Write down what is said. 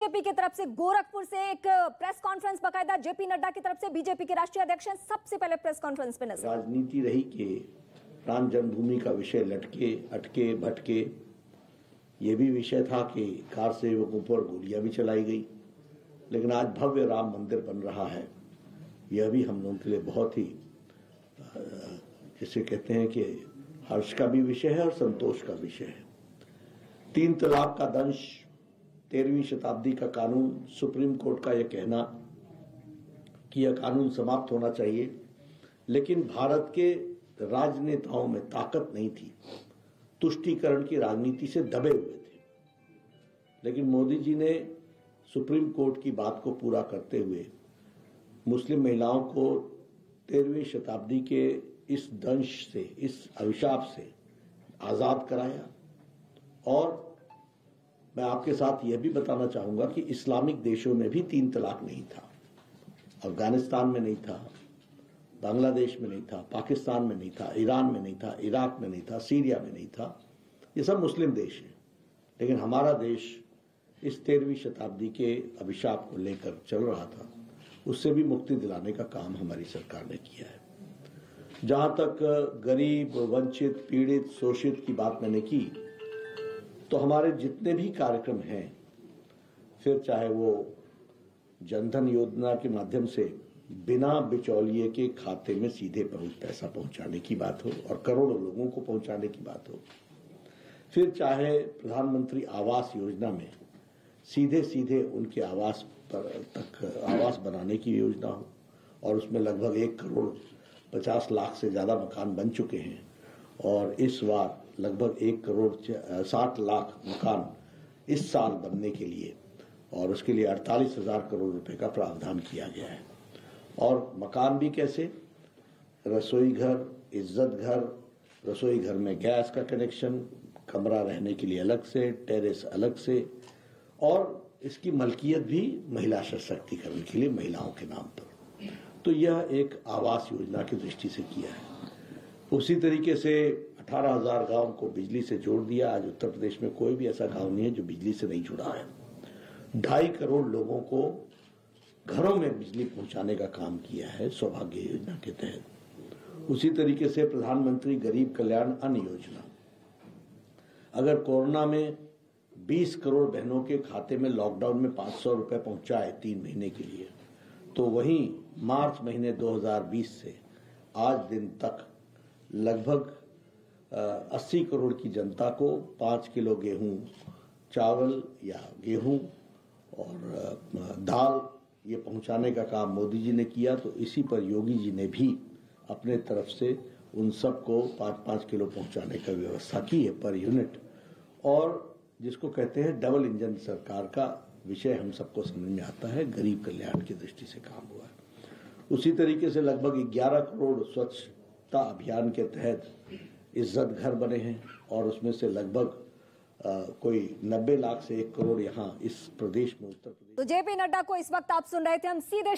BJP की तरफ से गोरखपुर से एक प्रेस कॉन्फ्रेंस, बकायदा जेपी नड्डा की तरफ से बीजेपी के राष्ट्रीय अध्यक्ष हैं, सबसे पहले प्रेस कॉन्फ्रेंस पे नजर। राजनीति रही कि राम जन्मभूमि का विषय लटके अटके भटके, ये भी विषय था कि कार सेवकों पर गोलियां भी चलाई गई, लेकिन आज भव्य राम मंदिर बन रहा है। यह भी हम लोगों के लिए बहुत ही जिसे कहते हैं कि हर्ष का भी विषय है और संतोष का विषय है। 3 तलाक का दंश, 13वीं शताब्दी का कानून, सुप्रीम कोर्ट का यह कहना कि यह कानून समाप्त होना चाहिए, लेकिन भारत के राजनेताओं में ताकत नहीं थी, तुष्टीकरण की राजनीति से दबे हुए थे। लेकिन मोदी जी ने सुप्रीम कोर्ट की बात को पूरा करते हुए मुस्लिम महिलाओं को 13वीं शताब्दी के इस दंश से, इस अभिशाप से आजाद कराया। और मैं आपके साथ यह भी बताना चाहूंगा कि इस्लामिक देशों में भी 3 तलाक नहीं था। अफगानिस्तान में नहीं था, बांग्लादेश में नहीं था, पाकिस्तान में नहीं था, ईरान में नहीं था, इराक में नहीं था, सीरिया में नहीं था। ये सब मुस्लिम देश हैं, लेकिन हमारा देश इस 13वीं शताब्दी के अभिशाप को लेकर चल रहा था, उससे भी मुक्ति दिलाने का काम हमारी सरकार ने किया है। जहां तक गरीब, वंचित, पीड़ित, शोषित की बात मैंने की, तो हमारे जितने भी कार्यक्रम हैं, फिर चाहे वो जनधन योजना के माध्यम से बिना बिचौलिए के खाते में सीधे पैसा पहुंचाने की बात हो और करोड़ों लोगों को पहुंचाने की बात हो, फिर चाहे प्रधानमंत्री आवास योजना में सीधे सीधे उनके आवास तक आवास बनाने की योजना हो और उसमें लगभग 1 करोड़ 50 लाख से ज्यादा मकान बन चुके हैं, और इस बार लगभग 1 करोड़ 60 लाख मकान इस साल बनने के लिए, और उसके लिए 48,000 करोड़ रुपए का प्रावधान किया गया है। और मकान भी कैसे? रसोई घर, इज्जत घर, रसोई घर में गैस का कनेक्शन, कमरा रहने के लिए अलग से, टेरेस अलग से, और इसकी मलकियत भी महिला सशक्तिकरण के लिए महिलाओं के नाम पर। तो यह एक आवास योजना की दृष्टि से किया है। उसी तरीके से 18,000 गांव को बिजली से जोड़ दिया। आज उत्तर प्रदेश में कोई भी ऐसा गांव नहीं है जो बिजली से नहीं जुड़ा है। 2.5 करोड़ लोगों को घरों में बिजली पहुंचाने का काम किया है सौभाग्य योजना के तहत। उसी तरीके से प्रधानमंत्री गरीब कल्याण अन्न योजना, अगर कोरोना में 20 करोड़ बहनों के खाते में लॉकडाउन में 500 रुपए पहुंचाए 3 महीने के लिए, तो वहीं मार्च महीने 2020 से आज दिन तक लगभग 80 करोड़ की जनता को 5 किलो गेहूं, चावल या गेहूं और दाल ये पहुंचाने का काम मोदी जी ने किया। तो इसी पर योगी जी ने भी अपने तरफ से उन सबको 5-5 किलो पहुंचाने का व्यवस्था की है पर यूनिट। और जिसको कहते हैं डबल इंजन सरकार का विषय हम सबको समझ में आता है, गरीब कल्याण की दृष्टि से काम हुआ है। उसी तरीके से लगभग 11 करोड़ स्वच्छता अभियान के तहत इज्जत घर बने हैं, और उसमें से लगभग कोई 90 लाख से 1 करोड़ यहाँ इस प्रदेश में, उत्तर प्रदेश। तो जेपी नड्डा को इस वक्त आप सुन रहे थे, हम सीधे